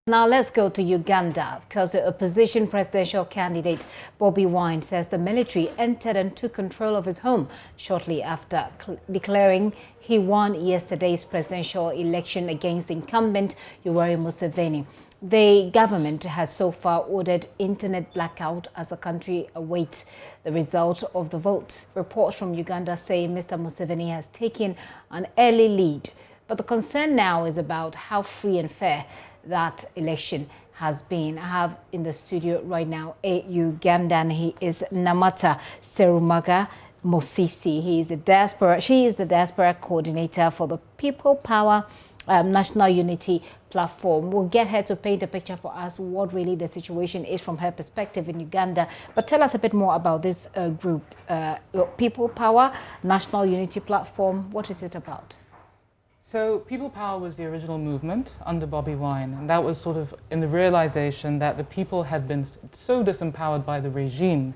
Now let's go to Uganda because the opposition presidential candidate Bobi Wine says the military entered and took control of his home shortly after declaring he won yesterday's presidential election against the incumbent Museveni. The government has so far ordered internet blackout as the country awaits the result of the votes. Reports from Uganda say Mr. Museveni has taken an early lead, but the concern now is about how free and fair that election has been. I have in the studio right now a Ugandan. He is Namata Serumaga Mosisi. She is the diaspora coordinator for the People Power National Unity Platform. We'll get her to paint a picture for us what really the situation is from her perspective in Uganda. But tell us a bit more about this group, People Power National Unity Platform. What is it about? So People Power was the original movement under Bobi Wine, and that was sort of in the realization that the people had been so disempowered by the regime,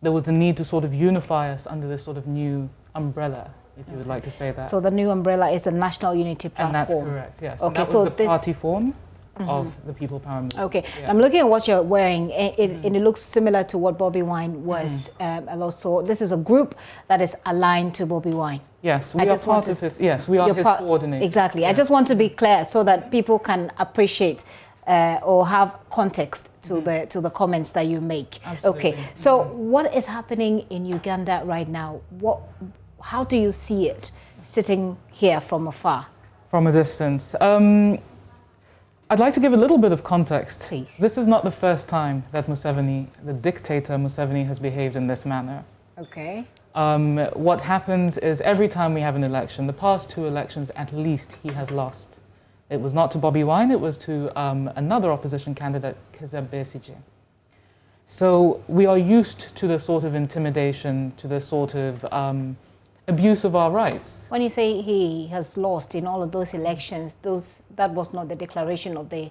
there was a need to sort of unify us under this sort of new umbrella, if you would like to say that. So the new umbrella is the National Unity Platform. And that's correct, yes. Okay, and that was the party form of the People Power movement. Okay, yeah. I'm looking at what you're wearing, and it looks similar to what Bobi Wine was. Also, this is a group that is aligned to Bobi Wine. Yes, we are part of his. Yes, we are his coordinators. Exactly. Yeah. I just want to be clear so that people can appreciate or have context to the comments that you make. Absolutely. Okay. So, what is happening in Uganda right now? How do you see it sitting here from afar? From a distance. I'd like to give a little bit of context. Please. This is not the first time that Museveni, the dictator Museveni, has behaved in this manner. Okay. What happens is every time we have an election, the past two elections at least, he has lost. It was not to Bobi Wine, it was to another opposition candidate, Kizza Besigye. So we are used to the sort of intimidation, to the sort of abuse of our rights. When you say he has lost in all of those elections, that was not the declaration of the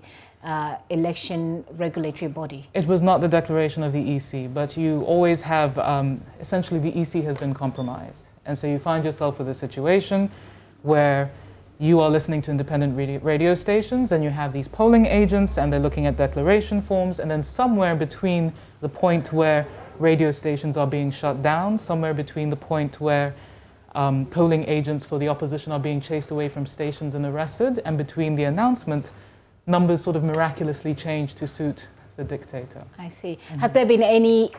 election regulatory body. It was not the declaration of the EC, but you always have, essentially the EC has been compromised. And so you find yourself with a situation where you are listening to independent radio stations and you have these polling agents and they're looking at declaration forms, and then somewhere between the point where radio stations are being shut down, somewhere between the point where polling agents for the opposition are being chased away from stations and arrested, and between the announcement, numbers sort of miraculously change to suit the dictator. I see. Has there been any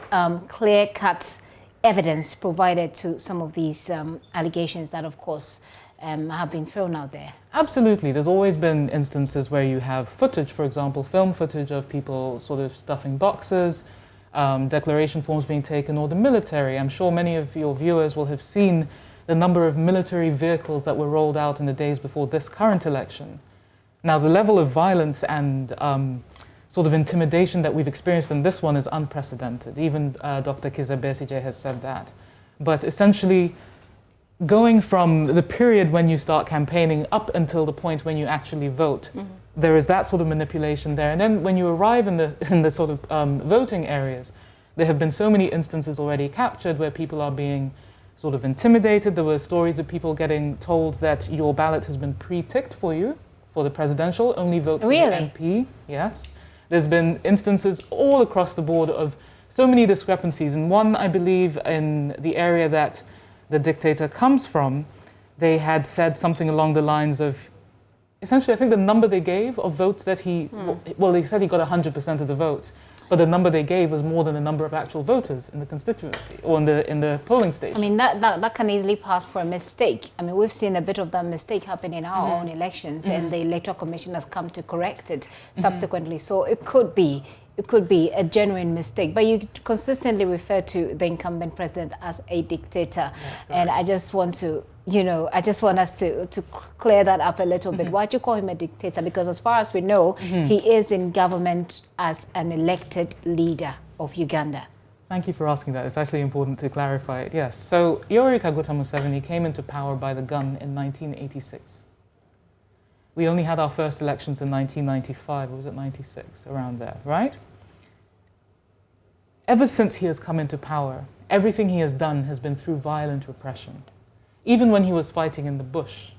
clear-cut evidence provided to some of these allegations that, of course, have been thrown out there? Absolutely. There's always been instances where you have footage, for example, film footage of people sort of stuffing boxes, declaration forms being taken, or the military. I'm sure many of your viewers will have seen the number of military vehicles that were rolled out in the days before this current election. Now, the level of violence and sort of intimidation that we've experienced in this one is unprecedented. Even Dr. Kizza Besigye has said that. But essentially, going from the period when you start campaigning up until the point when you actually vote, there is that sort of manipulation there. And then when you arrive in the sort of voting areas, there have been so many instances already captured where people are being sort of intimidated. There were stories of people getting told that your ballot has been pre-ticked for you for the presidential, only vote for the MP. Yes. There's been instances all across the board of so many discrepancies. And one, I believe, in the area that the dictator comes from, they had said something along the lines of, essentially, I think the number they gave of votes that well, they said he got 100% of the votes, but the number they gave was more than the number of actual voters in the constituency or in the polling station. I mean, that can easily pass for a mistake. I mean, we've seen a bit of that mistake happen in our own elections, and the Electoral Commission has come to correct it subsequently. So it could be a genuine mistake. But you consistently refer to the incumbent president as a dictator, and I just want to, I just want us to clear that up a little bit. Why do you call him a dictator? Because as far as we know, he is in government as an elected leader of Uganda. Thank you for asking that. It's actually important to clarify it. Yes. So Yoweri Kaguta Museveni came into power by the gun in 1986. We only had our first elections in 1995, or was it 96, around there, right? Ever since he has come into power, everything he has done has been through violent repression. Even when he was fighting in the bush,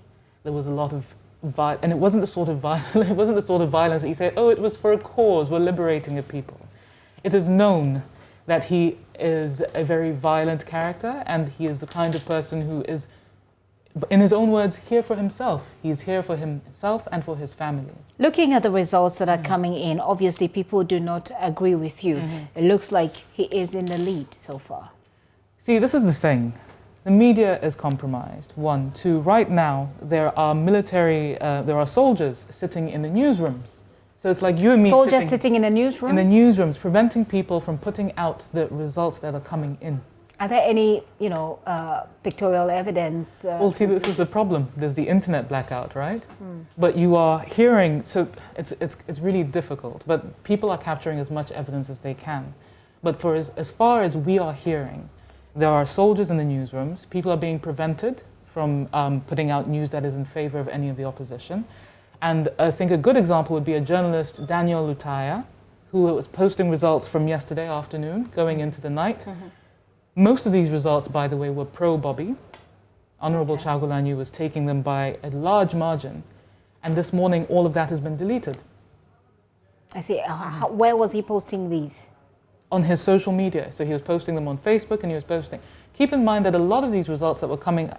there was a lot of and it wasn't the sort of it wasn't the sort of violence that you say, oh, it was for a cause, we're liberating a people. It is known that he is a very violent character, and he is the kind of person who is, in his own words, here for himself. He's here for himself and for his family. Looking at the results that are coming in, obviously people do not agree with you. It looks like he is in the lead so far. See, this is the thing. The media is compromised. 1, 2, right now there are there are soldiers sitting in the newsrooms. So it's like you and me sitting in the newsrooms? In the newsrooms, preventing people from putting out the results that are coming in. Are there any, pictorial evidence? Well, see, this is the problem. There's the internet blackout, right? But you are hearing, so it's really difficult. But people are capturing as much evidence as they can. But for as far as we are hearing, there are soldiers in the newsrooms. People are being prevented from putting out news that is in favor of any of the opposition. And I think a good example would be a journalist, Daniel Lutaya, who was posting results from yesterday afternoon, going into the night. Most of these results, by the way, were pro-Bobby. Honorable Chagulanyi was taking them by a large margin. And this morning, all of that has been deleted. I see. Where was he posting these? On his social media. So he was posting them on Facebook, and he was posting. Keep in mind that a lot of these results that were coming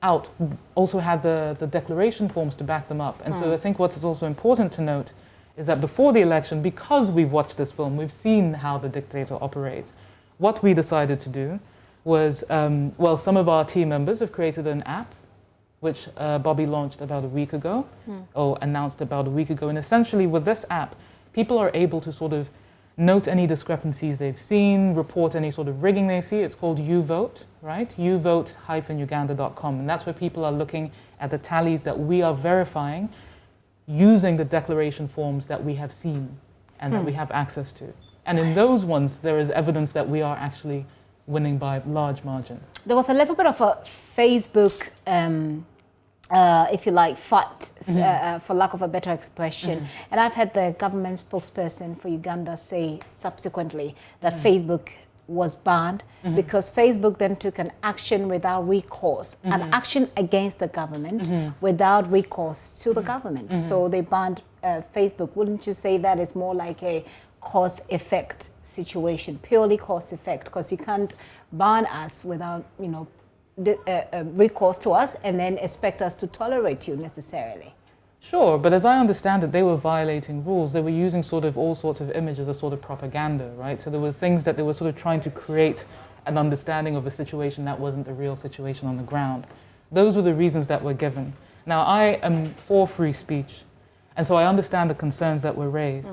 out also had the declaration forms to back them up. And so I think what is also important to note is that before the election, because we've watched this film, we've seen how the dictator operates. What we decided to do was, some of our team members have created an app, which Bobby launched about a week ago, or announced about a week ago. And essentially with this app, people are able to sort of note any discrepancies they've seen, report any sort of rigging they see. It's called YouVote, right? YouVote-Uganda.com. And that's where people are looking at the tallies that we are verifying using the declaration forms that we have seen and that we have access to. And in those ones, there is evidence that we are actually winning by large margin. There was a little bit of a Facebook, if you like, fight, for lack of a better expression. And I've had the government spokesperson for Uganda say subsequently that Facebook was banned because Facebook then took an action without recourse, an action against the government without recourse to the government. So they banned Facebook. Wouldn't you say that is more like a cause-effect situation, purely cause-effect, because you can't ban us without, recourse to us and then expect us to tolerate you necessarily? Sure, but as I understand it, they were violating rules. They were using sort of all sorts of images as sort of propaganda, right? So there were things that they were sort of trying to create an understanding of a situation that wasn't the real situation on the ground. Those were the reasons that were given. Now, I am for free speech, and so I understand the concerns that were raised.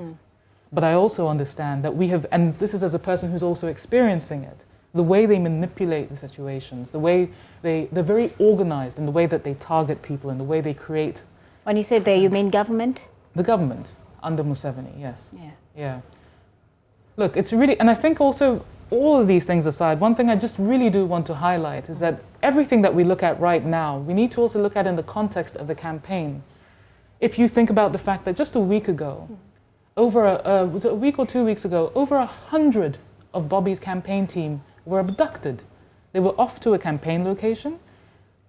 But I also understand that we have, and this is as a person who's also experiencing it, the way they manipulate the situations, the way they're very organized in the way that they target people and the way they create. When you say they, you mean government? The government, under Museveni, yes. Yeah. Look, it's really, and I think also, all of these things aside, one thing I just really do want to highlight is that everything that we look at right now, we need to also look at in the context of the campaign. If you think about the fact that just a week ago, was it a week or 2 weeks ago, over 100 of Bobby's campaign team were abducted. They were off to a campaign location.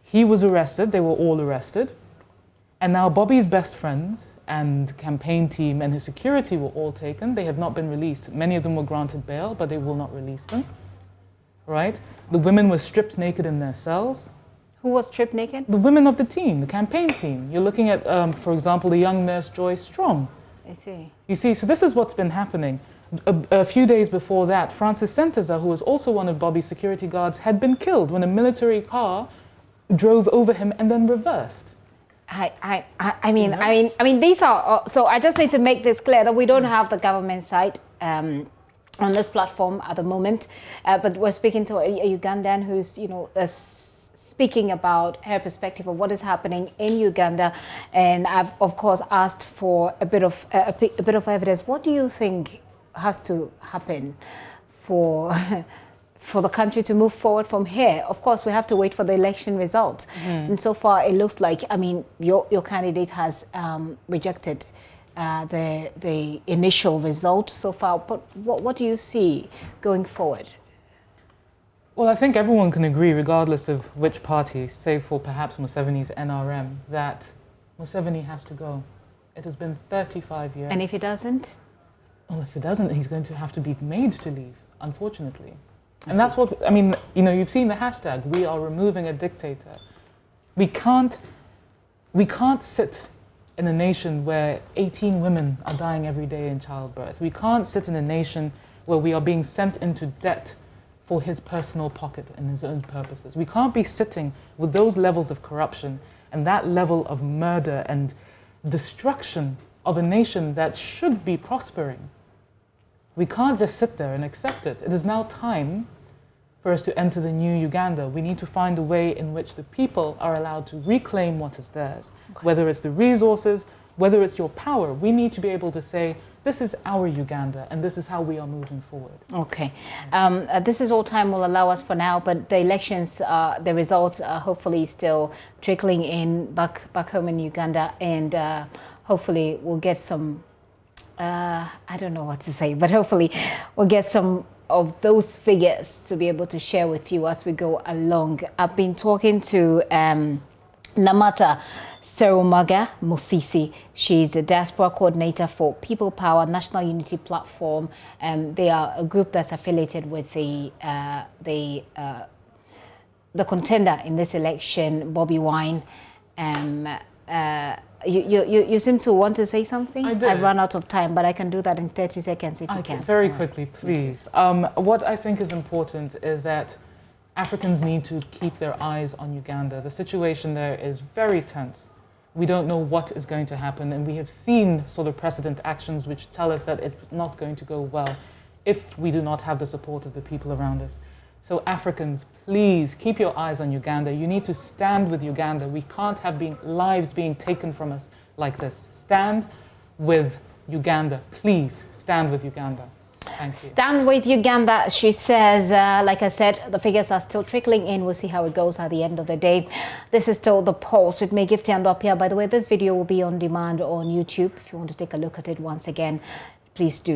He was arrested. They were all arrested. And now Bobby's best friends and campaign team and his security were all taken. They have not been released. Many of them were granted bail, but they will not release them. Right? The women were stripped naked in their cells. Who was stripped naked? The women of the team, the campaign team. You're looking at, for example, the young nurse Joy Strong. I see. You see, so this is what's been happening. A few days before that, Francis Sentaza, who was also one of Bobby's security guards, had been killed when a military car drove over him and then reversed. I mean, these are, so I just need to make this clear that we don't have the government side on this platform at the moment, but we're speaking to a Ugandan who's, speaking about her perspective of what is happening in Uganda, and I've of course asked for a bit of evidence. What do you think has to happen for the country to move forward from here? Of course, we have to wait for the election results, and so far it looks like, I mean, your candidate has rejected the initial result so far. But what do you see going forward? Well, I think everyone can agree, regardless of which party, save for perhaps Museveni's NRM, that Museveni has to go. It has been 35 years. And if he doesn't? Well, if he doesn't, he's going to have to be made to leave, unfortunately. And that's what, I mean, you know, you've seen the hashtag, we are removing a dictator. We can't sit in a nation where 18 women are dying every day in childbirth. We can't sit in a nation where we are being sent into debt for his personal pocket and his own purposes. We can't be sitting with those levels of corruption and that level of murder and destruction of a nation that should be prospering. We can't just sit there and accept it. It is now time for us to enter the new Uganda. We need to find a way in which the people are allowed to reclaim what is theirs. Okay. Whether it's the resources, whether it's your power, we need to be able to say, this is our Uganda, and this is how we are moving forward. Okay. This is all time will allow us for now, but the elections, the results are hopefully still trickling in back home in Uganda, and hopefully we'll get some, I don't know what to say, but hopefully we'll get some of those figures to be able to share with you as we go along. I've been talking to Namata Serumaga Mosisi. She's the diaspora coordinator for People Power National Unity Platform. They are a group that's affiliated with the contender in this election, Bobi Wine. You seem to want to say something? I did. I've run out of time, but I can do that in 30 seconds if you can. Very quickly, please. What I think is important is that Africans need to keep their eyes on Uganda. The situation there is very tense. We don't know what is going to happen, and we have seen sort of precedent actions which tell us that it's not going to go well if we do not have the support of the people around us. So Africans, please keep your eyes on Uganda. You need to stand with Uganda. We can't have lives being taken from us like this. Stand with Uganda. Please stand with Uganda. Thank you. Stand with Uganda, she says. Like I said, the figures are still trickling in. We'll see how it goes at the end of the day. This is still The Pulse with me, Gifty and Dopia. By the way, this video will be on demand on YouTube. If you want to take a look at it once again, please do.